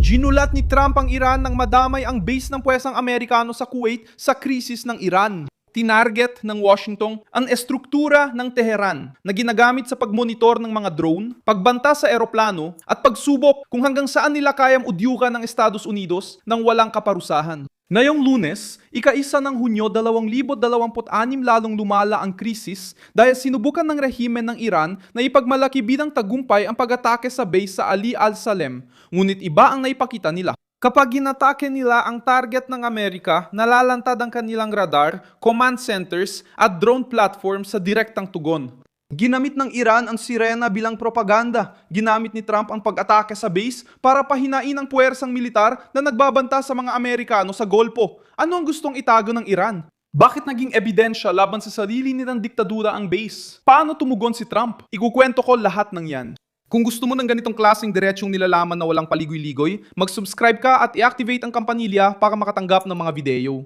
Ginulat ni Trump ang Iran nang madamay ang base ng puwersang Amerikano sa Kuwait sa krisis ng Iran. Tinarget ng Washington ang estruktura ng Tehran na ginagamit sa pagmonitor ng mga drone, pagbanta sa eroplano at pagsubok kung hanggang saan nila kayang udyukan ng Estados Unidos nang walang kaparusahan. Ngayong Lunes, ika-1 ng Hunyo 2026 lalong lumala ang krisis dahil sinubukan ng rehimen ng Iran na ipagmalaki bilang tagumpay ang pag-atake sa base sa Ali al-Salem, ngunit iba ang naipakita nila. Kapag ginatake nila ang target ng Amerika, nalalantad ang kanilang radar, command centers at drone platform sa direktang tugon. Ginamit ng Iran ang sirena bilang propaganda. Ginamit ni Trump ang pag-atake sa base para pahinain ang puwersang militar na nagbabanta sa mga Amerikano sa Golpo. Ano ang gustong itago ng Iran? Bakit naging ebidensya laban sa sarili nilang diktadura ang base? Paano tumugon si Trump? Ikukwento ko lahat ng yan. Kung gusto mo ng ganitong klaseng diretsyong nilalaman na walang paligoy-ligoy, mag-subscribe ka at i-activate ang kampanilya para makatanggap ng mga video.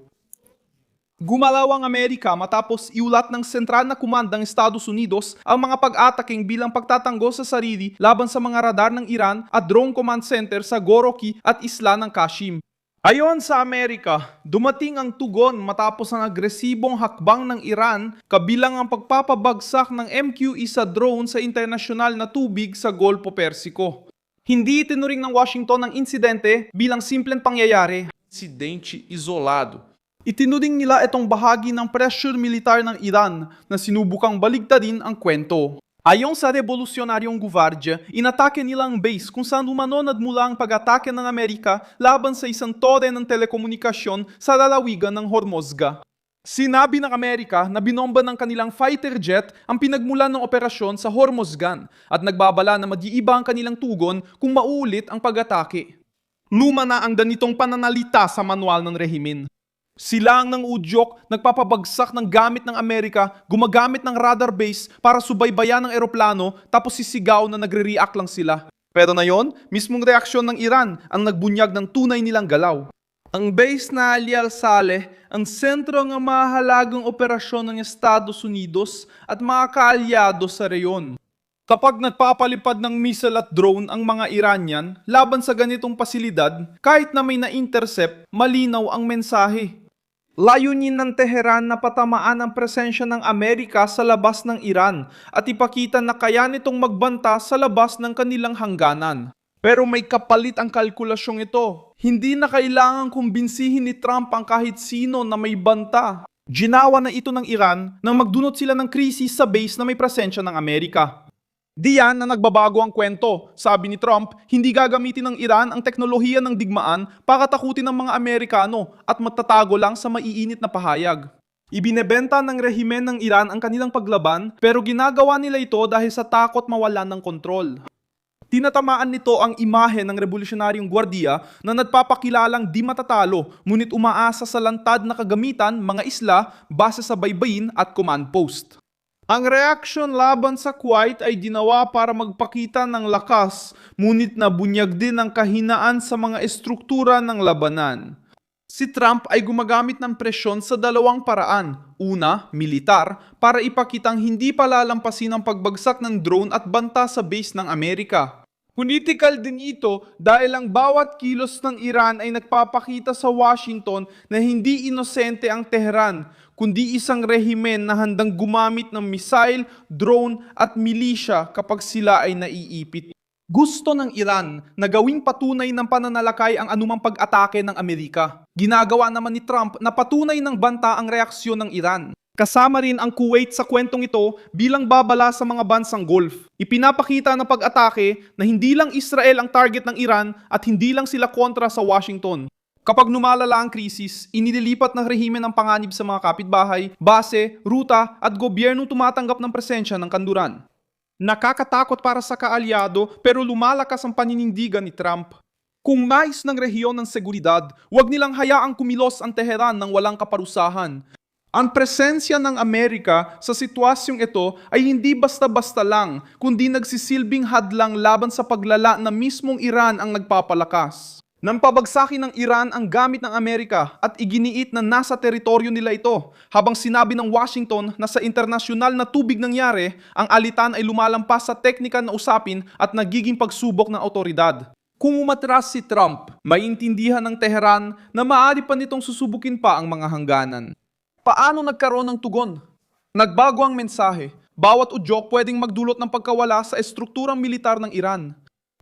Gumalaw ang Amerika matapos iulat ng sentral na komanda ng Estados Unidos ang mga pag-ataking bilang pagtatanggol sa sarili laban sa mga radar ng Iran at drone command center sa Goroki at isla ng Kashim. Ayon sa Amerika, dumating ang tugon matapos ang agresibong hakbang ng Iran kabilang ang pagpapabagsak ng MQ-1 drone sa internasyonal na tubig sa Golpo Persiko. Hindi itinuring ng Washington ang insidente bilang simpleng pangyayari, insidente isolado. Itinuring nila itong bahagi ng pressure militar ng Iran na sinubukang baligtarin ang kwento. Ayon sa Revolusyonaryong Guwardia, inatake nila ang base kung saan umano nagmula ang pag-atake ng Amerika laban sa isang tore ng telekomunikasyon sa lalawigan ng Hormozga. Sinabi ng Amerika na binomba ng kanilang fighter jet ang pinagmulan ng operasyon sa Hormozgan at nagbabala na mag-iiba ang kanilang tugon kung mauulit ang pag-atake. Luma na ang ganitong pananalita sa manual ng rehimen. Silang ng udyok, nagpapabagsak ng gamit ng Amerika, gumagamit ng radar base para subaybayan ng eroplano tapos sisigaw na nagre-react lang sila. Pero na yon, mismong reaksyon ng Iran ang nagbunyag ng tunay nilang galaw. Ang base na Ali al-Saleh, ang sentro ng mahalagang operasyon ng Estados Unidos at mga kaalyado sa reyon. Kapag nagpapalipad ng missile at drone ang mga Iranian laban sa ganitong pasilidad, kahit na may na-intercept, malinaw ang mensahe. Layunin ng Tehran na patamaan ang presensya ng Amerika sa labas ng Iran at ipakita na kaya nitong magbanta sa labas ng kanilang hangganan. Pero may kapalit ang kalkulasyong ito. Hindi na kailangang kumbinsihin ni Trump ang kahit sino na may banta. Ginawa na ito ng Iran nang magdunot sila ng krisis sa base na may presensya ng Amerika. Diyan na nagbabago ang kwento. Sabi ni Trump, hindi gagamitin ng Iran ang teknolohiya ng digmaan para takutin ng mga Amerikano at matatago lang sa maiinit na pahayag. Ibinebenta ng rehimen ng Iran ang kanilang paglaban pero ginagawa nila ito dahil sa takot mawalan ng kontrol. Tinatamaan nito ang imahe ng Revolusyonaryong Guwardiya na nagpapakilalang di matatalo ngunit umaasa sa lantad na kagamitan mga isla base sa baybayin at command post. Ang reaksyon laban sa Kuwait ay ginawa para magpakita ng lakas, ngunit nabunyag din ang kahinaan sa mga estruktura ng labanan. Si Trump ay gumagamit ng presyon sa dalawang paraan. Una, militar, para ipakitang hindi palalampasin ang pagbagsak ng drone at banta sa base ng Amerika. Political din ito dahil ang bawat kilos ng Iran ay nagpapakita sa Washington na hindi inosente ang Tehran, kundi isang rehimen na handang gumamit ng missile, drone at milisya kapag sila ay naiipit. Gusto ng Iran na gawing patunay ng pananalakay ang anumang pag-atake ng Amerika. Ginagawa naman ni Trump na patunay ng banta ang reaksyon ng Iran. Kasama rin ang Kuwait sa kwentong ito bilang babala sa mga bansang Gulf. Ipinapakita ng pag-atake na hindi lang Israel ang target ng Iran at hindi lang sila kontra sa Washington. Kapag numalala ang krisis, inililipat ng rehimen ang panganib sa mga kapitbahay, base, ruta at gobyernong tumatanggap ng presensya ng kanluran. Nakakatakot para sa kaalyado pero lumalakas ang paninindigan ni Trump. Kung nais ng rehiyon ng seguridad, huwag nilang hayaang kumilos ang Tehran ng walang kaparusahan. Ang presensya ng Amerika sa sitwasyong ito ay hindi basta-basta lang, kundi nagsisilbing hadlang laban sa paglala na mismong Iran ang nagpapalakas. Nang pabagsakin ng Iran ang gamit ng Amerika at iginiit na nasa teritoryo nila ito, habang sinabi ng Washington na sa internasyonal na tubig nangyari, ang alitan ay lumalampas sa teknikal na usapin at nagiging pagsubok ng awtoridad. Kung umatras si Trump, maintindihan ng Tehran na maaari pa nitong susubukin pa ang mga hangganan. Paano nagkaroon ng tugon? Nagbago ang mensahe. Bawat udyok pwedeng magdulot ng pagkawala sa estrukturang militar ng Iran.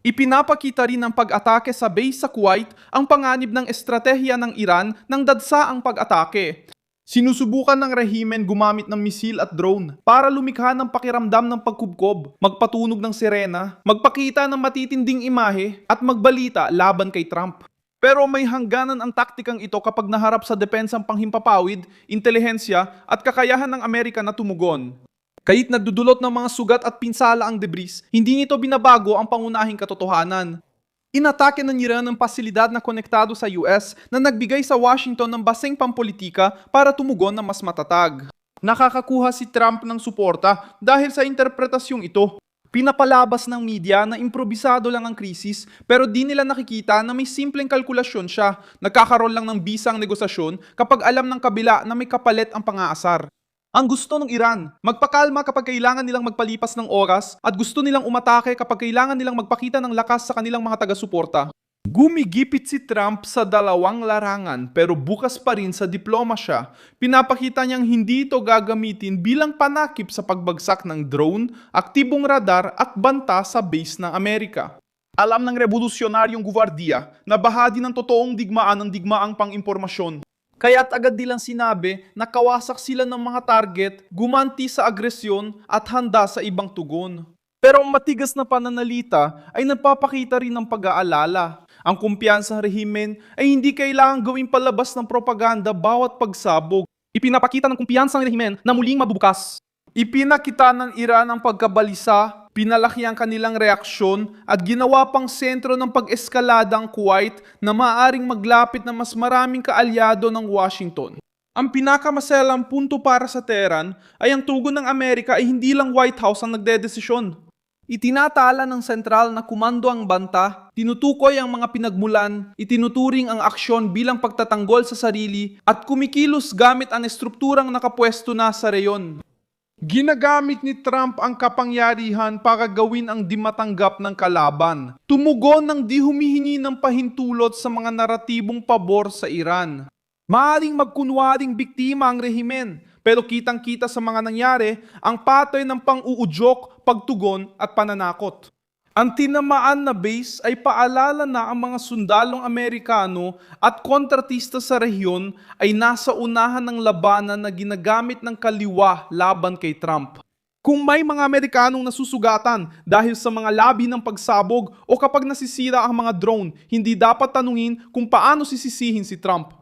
Ipinapakita rin ng pag-atake sa base sa Kuwait ang panganib ng estratehiya ng Iran ng dadsaang pag-atake. Sinusubukan ng rehimen gumamit ng misil at drone para lumikha ng pakiramdam ng pagkubkob, magpatunog ng sirena, magpakita ng matitinding imahe at magbalita laban kay Trump. Pero may hangganan ang taktikang ito kapag naharap sa depensang panghimpapawid, intelihensya at kakayahan ng Amerika na tumugon. Kahit nagdudulot ng mga sugat at pinsala ang debris, hindi nito binabago ang pangunahing katotohanan. Inatake ng Iran ang pasilidad na konektado sa US na nagbigay sa Washington ng baseng pampolitika para tumugon na mas matatag. Nakakakuha si Trump ng suporta dahil sa interpretasyong ito. Pinapalabas ng media na improbisado lang ang krisis pero di nila nakikita na may simpleng kalkulasyon siya. Nagkakaroon lang ng bisang negosasyon kapag alam ng kabila na may kapalit ang pang-aasar. Ang gusto ng Iran, magpakalma kapag kailangan nilang magpalipas ng oras at gusto nilang umatake kapag kailangan nilang magpakita ng lakas sa kanilang mga taga-suporta. Gumigipit si Trump sa dalawang larangan pero bukas pa rin sa diplomasya. Pinapakita niyang hindi ito gagamitin bilang panakip sa pagbagsak ng drone, aktibong radar at banta sa base ng Amerika. Alam ng revolusyonaryong guwardiya na bahagi ng totoong digmaan ng digmaang pang-impormasyon. Kaya't agad nilang sinabi na kawasak sila ng mga target, gumanti sa agresyon at handa sa ibang tugon. Pero ang matigas na pananalita ay nagpapakita rin ng pag-aalala. Ang kumpiyansa ng rehimen ay hindi kailangang gawing palabas ng propaganda bawat pagsabog. Ipinapakita ng kumpiyansa ng rehimen na muling mabubukas. Ipinakita ng Iran ang pagkabalisa, pinalaki ang kanilang reaksyon at ginawa pang sentro ng pag-eskalada ang Kuwait na maaaring maglapit na mas maraming kaalyado ng Washington. Ang pinakamaselang punto para sa Tehran ay ang tugon ng Amerika ay hindi lang White House ang nagdedesisyon. Itinatala ng sentral na komando ang banta, tinutukoy ang mga pinagmulan, itinuturing ang aksyon bilang pagtatanggol sa sarili at kumikilos gamit ang estrukturang nakapwesto na sa reyon. Ginagamit ni Trump ang kapangyarihan para gawin ang di matanggap ng kalaban. Tumugon ng di humihingi ng pahintulot sa mga naratibong pabor sa Iran. Maaring magkunwaring biktima ang rehimen, pero kitang-kita sa mga nangyari ang pattern ng pang-uudyok, pagtugon at pananakot. Ang tinamaan na base ay paalala na ang mga sundalong Amerikano at kontratista sa rehiyon ay nasa unahan ng labanan na ginagamit ng kaliwa laban kay Trump. Kung may mga Amerikanong nasusugatan dahil sa mga labi ng pagsabog o kapag nasisira ang mga drone, hindi dapat tanungin kung paano sisisihin si Trump.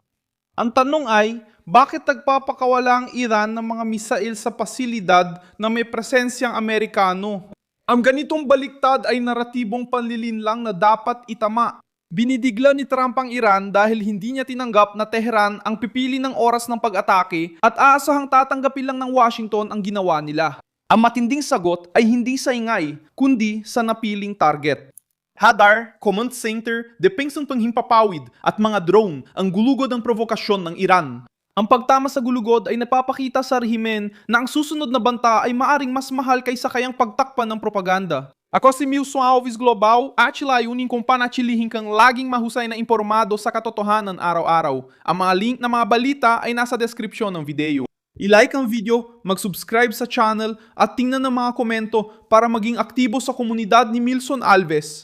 Ang tanong ay, bakit nagpapakawala ang Iran ng mga misail sa pasilidad na may presensyang Amerikano? Ang ganitong baliktad ay naratibong panlilinlang na dapat itama. Binidigla ni Trump ang Iran dahil hindi niya tinanggap na Tehran ang pipili ng oras ng pag-atake at aasahang tatanggapin lang ng Washington ang ginawa nila. Ang matinding sagot ay hindi sa ingay, kundi sa napiling target. Hadar, command center, depensang panghimpapawid at mga drone ang gulugod ng provokasyon ng Iran. Ang pagtama sa gulugod ay nagpapakita sa rehimen na ang susunod na banta ay maaring mas mahal kaysa kayang pagtakpan ng propaganda. Ako si Milson Alves Global at layunin kong panatilihin kang laging mahusay na impormado sa katotohanan araw-araw. Ang mga link na mga balita ay nasa description ng video. I-like ang video, mag-subscribe sa channel at tingnan ang mga komento para maging aktibo sa komunidad ni Milson Alves.